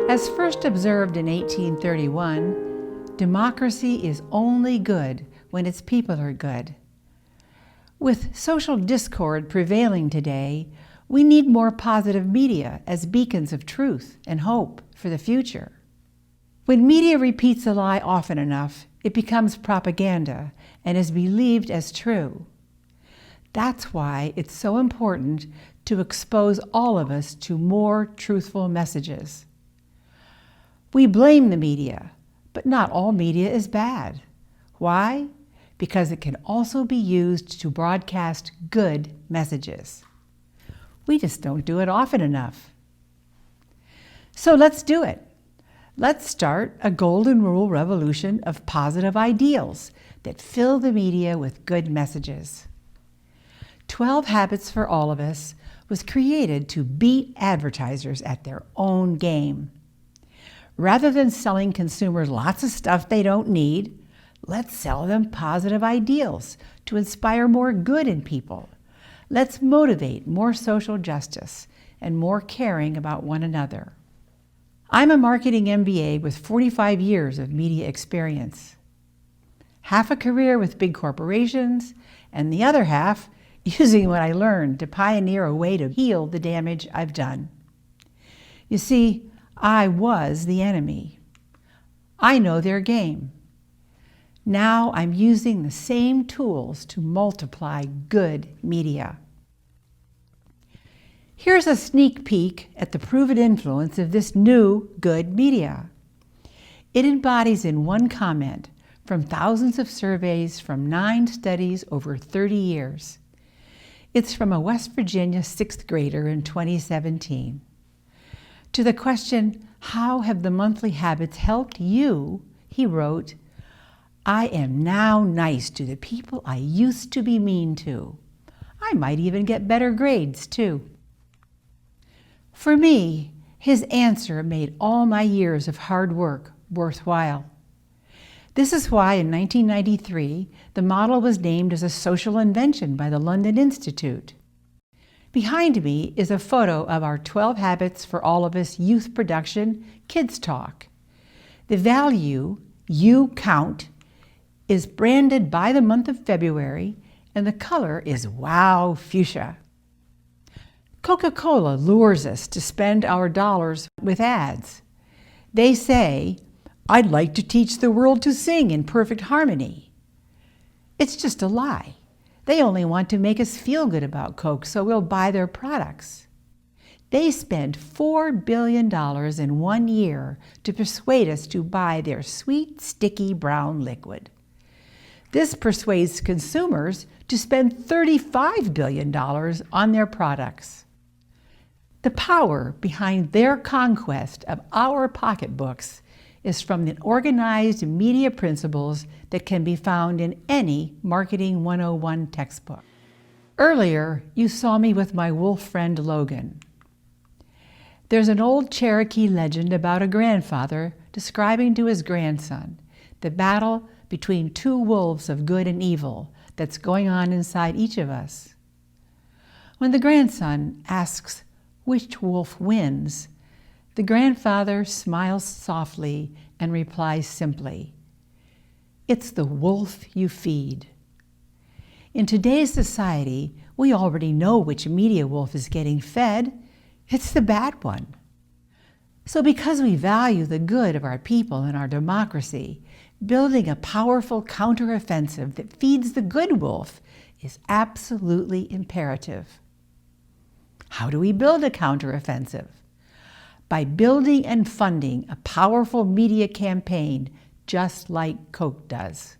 As first observed in 1831, democracy is only good when its people are good. With social discord prevailing today, we need more positive media as beacons of truth and hope for the future. When media repeats a lie often enough, it becomes propaganda and is believed as true. That's why it's so important to expose all of us to more truthful messages. We blame the media, but not all media is bad. Why? Because it can also be used to broadcast good messages. We just don't do it often enough. So let's do it. Let's start a golden rule revolution of positive ideals that fill the media with good messages. 12 Habits for All of Us was created to beat advertisers at their own game. Rather than selling consumers lots of stuff they don't need, let's sell them positive ideals to inspire more good in people. Let's motivate more social justice and more caring about one another. I'm a marketing MBA with 45 years of media experience. Half a career with big corporations, and the other half using what I learned to pioneer a way to heal the damage I've done. You see, I was the enemy. I know their game. Now I'm using the same tools to multiply good media. Here's a sneak peek at the proven influence of this new good media. It embodies in one comment from thousands of surveys from 9 studies over 30 years. It's from a West Virginia 6th grader in 2017. To the question, how have the monthly habits helped you? He wrote, I am now nice to the people I used to be mean to. I might even get better grades, too. For me, his answer made all my years of hard work worthwhile. This is why in 1993, the model was named as a social invention by the London Institute. Behind me is a photo of our 12 Habits for All of Us youth production, Kids Talk. The value, you count, is branded by the month of February, and the color is Wow Fuchsia. Coca-Cola lures us to spend our dollars with ads. They say, I'd like to teach the world to sing in perfect harmony. It's just a lie. They only want to make us feel good about Coke, so we'll buy their products. They spend $4 billion in 1 year to persuade us to buy their sweet, sticky brown liquid. This persuades consumers to spend $35 billion on their products. The power behind their conquest of our pocketbooks is from the organized media principles that can be found in any Marketing 101 textbook. Earlier, you saw me with my wolf friend Logan. There's an old Cherokee legend about a grandfather describing to his grandson the battle between 2 wolves of good and evil that's going on inside each of us. When the grandson asks which wolf wins, the grandfather smiles softly and replies simply, it's the wolf you feed. In today's society, we already know which media wolf is getting fed. It's the bad one. So because we value the good of our people and our democracy, building a powerful counteroffensive that feeds the good wolf is absolutely imperative. How do we build a counteroffensive? By building and funding a powerful media campaign just like Coke does.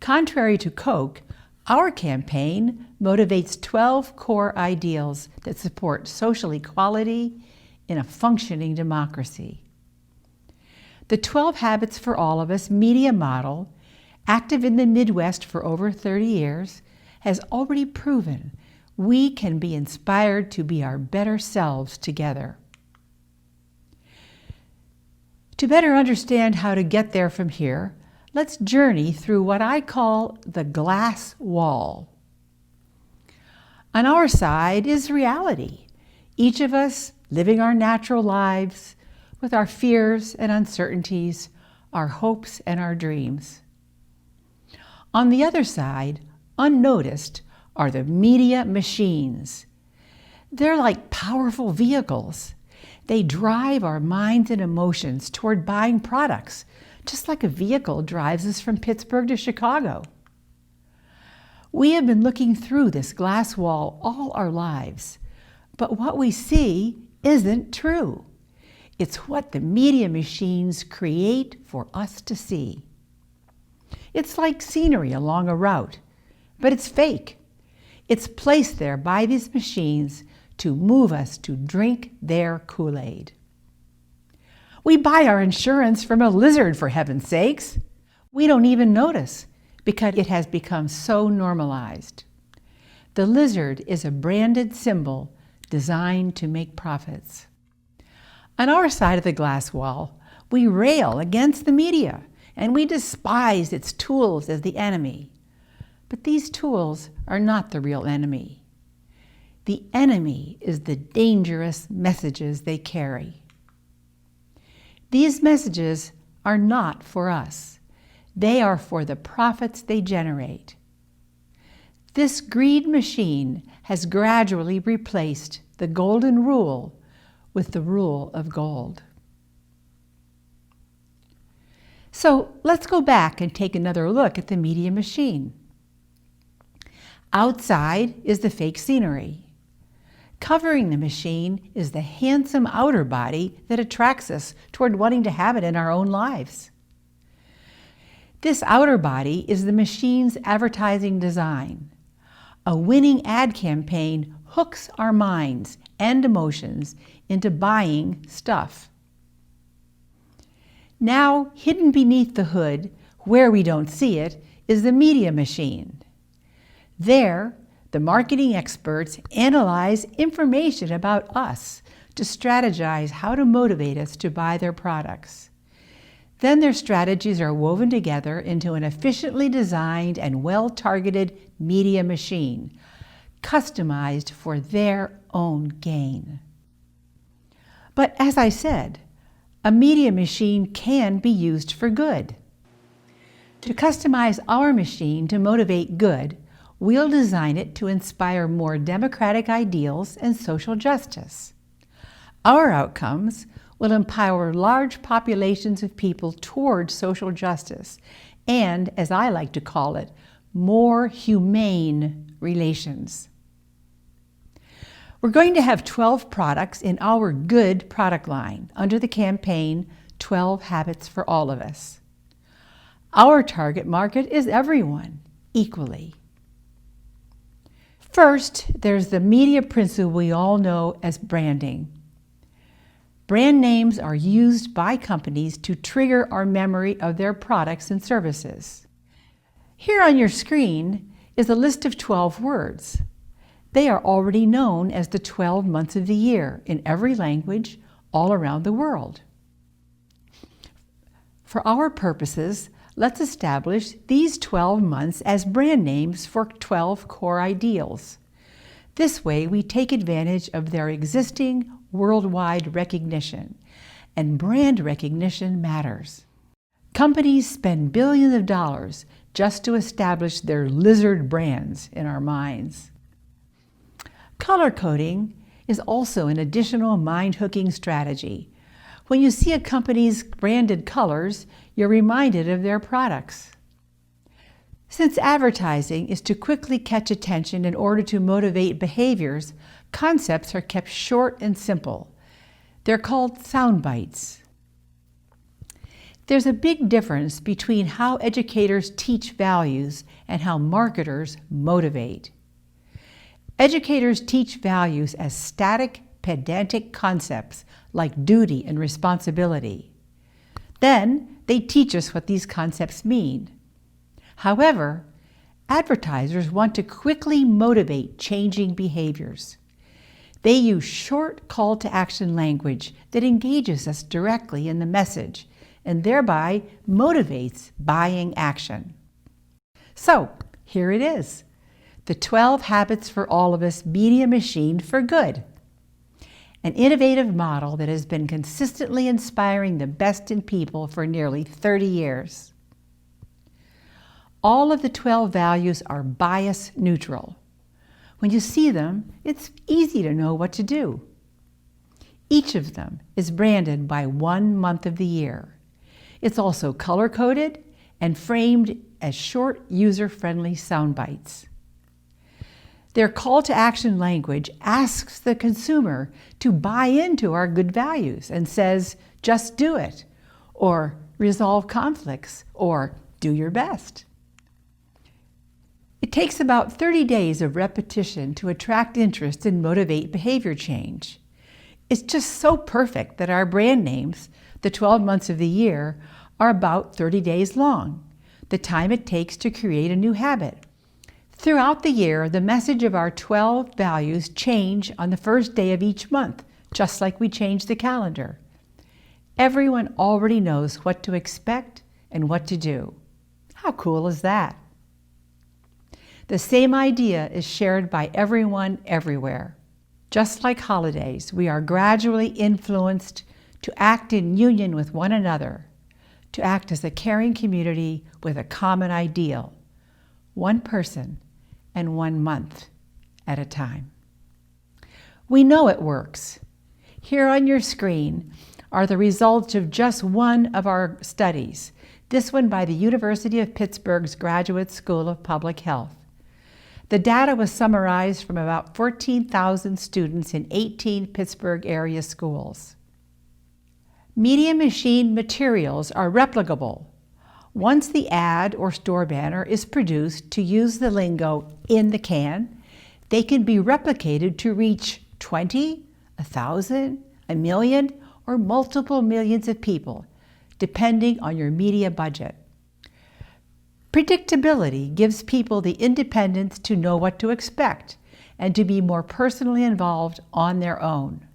Contrary to Coke, our campaign motivates 12 core ideals that support social equality in a functioning democracy. The 12 Habits for All of Us media model, active in the Midwest for over 30 years, has already proven we can be inspired to be our better selves together. To better understand how to get there from here, let's journey through what I call the glass wall. On our side is reality. Each of us living our natural lives, with our fears and uncertainties, our hopes and our dreams. On the other side, unnoticed, are the media machines. They're like powerful vehicles. They drive our minds and emotions toward buying products, just like a vehicle drives us from Pittsburgh to Chicago. We have been looking through this glass wall all our lives, but what we see isn't true. It's what the media machines create for us to see. It's like scenery along a route, but it's fake. It's placed there by these machines to move us to drink their Kool-Aid. We buy our insurance from a lizard, for heaven's sakes. We don't even notice because it has become so normalized. The lizard is a branded symbol designed to make profits. On our side of the glass wall, we rail against the media and we despise its tools as the enemy. But these tools are not the real enemy. The enemy is the dangerous messages they carry. These messages are not for us. They are for the profits they generate. This greed machine has gradually replaced the golden rule with the rule of gold. So let's go back and take another look at the media machine. Outside is the fake scenery. Covering the machine is the handsome outer body that attracts us toward wanting to have it in our own lives. This outer body is the machine's advertising design. A winning ad campaign hooks our minds and emotions into buying stuff. Now, hidden beneath the hood, where we don't see it, is the media machine. There, the marketing experts analyze information about us to strategize how to motivate us to buy their products. Then their strategies are woven together into an efficiently designed and well-targeted media machine, customized for their own gain. But as I said, a media machine can be used for good. To customize our machine to motivate good, we'll design it to inspire more democratic ideals and social justice. Our outcomes will empower large populations of people toward social justice and, as I like to call it, more humane relations. We're going to have 12 products in our good product line under the campaign 12 Habits for All of Us. Our target market is everyone, equally. First, there's the media principle we all know as branding. Brand names are used by companies to trigger our memory of their products and services. Here on your screen is a list of 12 words. They are already known as the 12 months of the year in every language all around the world. For our purposes, let's establish these 12 months as brand names for 12 core ideals. This way, we take advantage of their existing worldwide recognition, and brand recognition matters. Companies spend billions of dollars just to establish their lizard brands in our minds. Color coding is also an additional mind-hooking strategy. When you see a company's branded colors, you're reminded of their products. Since advertising is to quickly catch attention in order to motivate behaviors, concepts are kept short and simple. They're called sound bites. There's a big difference between how educators teach values and how marketers motivate. Educators teach values as static, pedantic concepts like duty and responsibility. Then they teach us what these concepts mean. However, advertisers want to quickly motivate changing behaviors. They use short call-to-action language that engages us directly in the message and thereby motivates buying action. So, here it is, the 12 Habits for All of Us media machine for good. an innovative model that has been consistently inspiring the best in people for nearly 30 years. All of the 12 values are bias neutral. When you see them, it's easy to know what to do. Each of them is branded by 1 month of the year. It's also color-coded and framed as short, user-friendly sound bites. Their call to action language asks the consumer to buy into our good values and says, just do it, or resolve conflicts, or do your best. It takes about 30 days of repetition to attract interest and motivate behavior change. It's just so perfect that our brand names, the 12 months of the year, are about 30 days long, the time it takes to create a new habit. Throughout the year, the message of our 12 values change on the first day of each month, just like we change the calendar. Everyone already knows what to expect and what to do. How cool is that? The same idea is shared by everyone everywhere. Just like holidays, we are gradually influenced to act in union with one another, to act as a caring community with a common ideal, one person and 1 month at a time. We know it works. Here on your screen are the results of just one of our studies, this one by the University of Pittsburgh's Graduate School of Public Health. The data was summarized from about 14,000 students in 18 Pittsburgh area schools. Media machine materials are replicable. Once the ad or store banner is produced, to use the lingo in the can, they can be replicated to reach 20, 1,000, 1 million, or multiple millions of people, depending on your media budget. Predictability gives people the independence to know what to expect and to be more personally involved on their own.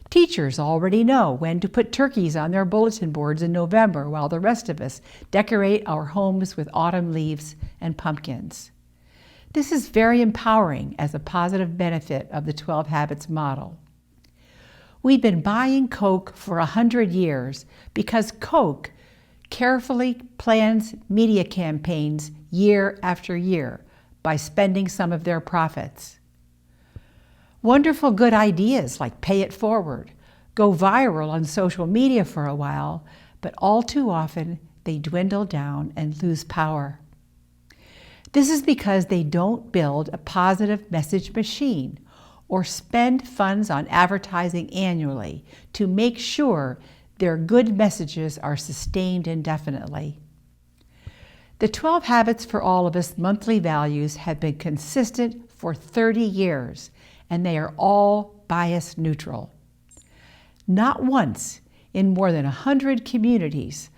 Teachers already know when to put turkeys on their bulletin boards in November, while the rest of us decorate our homes with autumn leaves and pumpkins. This is very empowering as a positive benefit of the 12 Habits model. We've been buying Coke for 100 years because Coke carefully plans media campaigns year after year by spending some of their profits. Wonderful good ideas like pay it forward go viral on social media for a while, but all too often they dwindle down and lose power. This is because they don't build a positive message machine or spend funds on advertising annually to make sure their good messages are sustained indefinitely. The 12 Habits for All of Us monthly values have been consistent for 30 years, and they are all bias neutral. Not once in more than 100 communities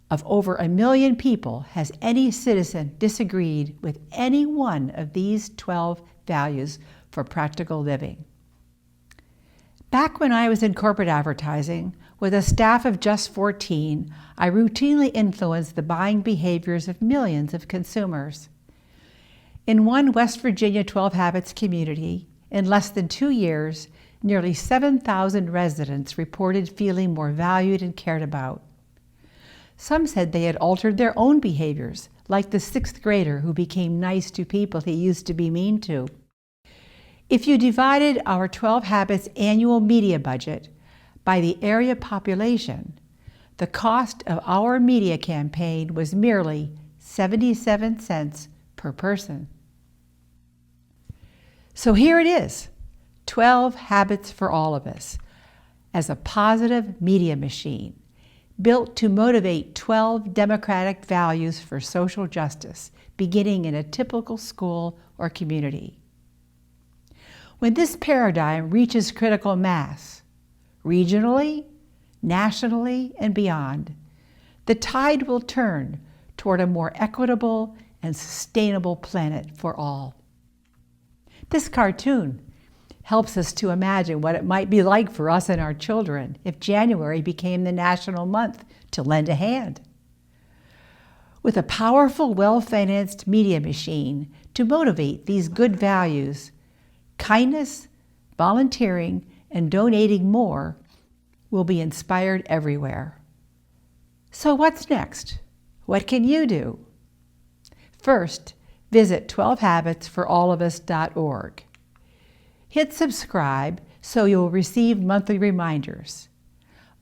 of over 1 million people has any citizen disagreed with any one of these 12 values for practical living. Back when I was in corporate advertising, with a staff of just 14, I routinely influenced the buying behaviors of millions of consumers. In one West Virginia 12 Habits community, in less than 2 years, nearly 7,000 residents reported feeling more valued and cared about. Some said they had altered their own behaviors, like the 6th grader who became nice to people he used to be mean to. If you divided our 12 Habits annual media budget by the area population, the cost of our media campaign was merely 77 cents per person. So here it is, 12 Habits for All of Us, as a positive media machine, built to motivate 12 democratic values for social justice, beginning in a typical school or community. When this paradigm reaches critical mass, regionally, nationally, and beyond, the tide will turn toward a more equitable and sustainable planet for all. This cartoon helps us to imagine what it might be like for us and our children if January became the national month to lend a hand. With a powerful, well-financed media machine to motivate these good values, kindness, volunteering, and donating more, we'll be inspired everywhere. So what's next? What can you do? First, visit 12Habits4AllofUs.org. Hit subscribe so you'll receive monthly reminders.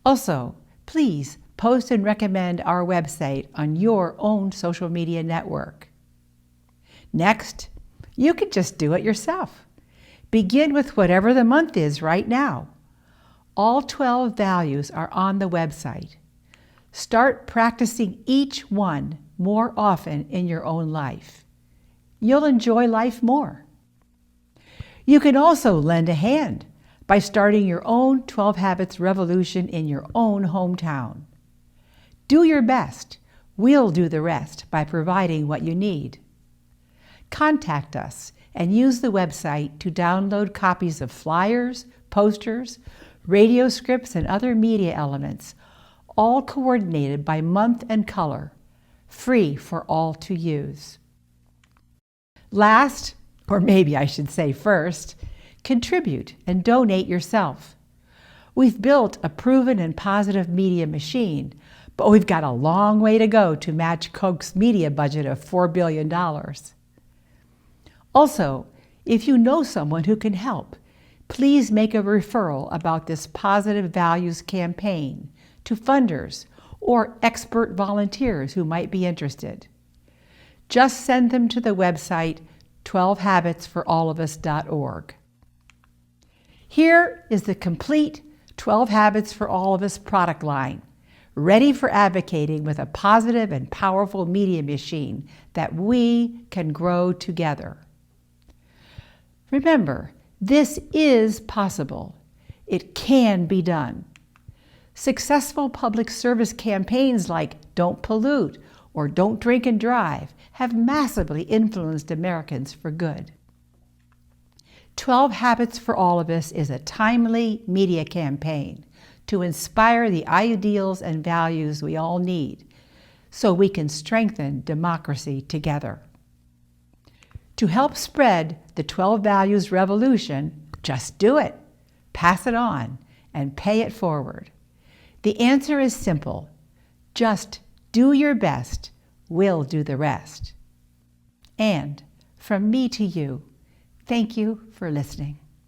Also, please post and recommend our website on your own social media network. Next, you can just do it yourself. Begin with whatever the month is right now. All 12 values are on the website. Start practicing each one more often in your own life. You'll enjoy life more. You can also lend a hand by starting your own 12 Habits revolution in your own hometown. Do your best. We'll do the rest by providing what you need. Contact us and use the website to download copies of flyers, posters, radio scripts, and other media elements, all coordinated by month and color, free for all to use. Last, or maybe I should say first, contribute and donate yourself. We've built a proven and positive media machine, but we've got a long way to go to match Coke's media budget of $4 billion. Also, if you know someone who can help, please make a referral about this positive values campaign to funders or expert volunteers who might be interested. Just send them to the website 12Habits4AllofUs.org. Here is the complete 12 Habits for All of Us product line, ready for advocating with a positive and powerful media machine that we can grow together. Remember, this is possible. It can be done. Successful public service campaigns like Don't Pollute or Don't Drink and Drive have massively influenced Americans for good. 12 Habits for All of Us is a timely media campaign to inspire the ideals and values we all need so we can strengthen democracy together. To help spread the 12 Values revolution, just do it, pass it on, and pay it forward. The answer is simple. Just do your best. We'll do the rest. And from me to you, thank you for listening.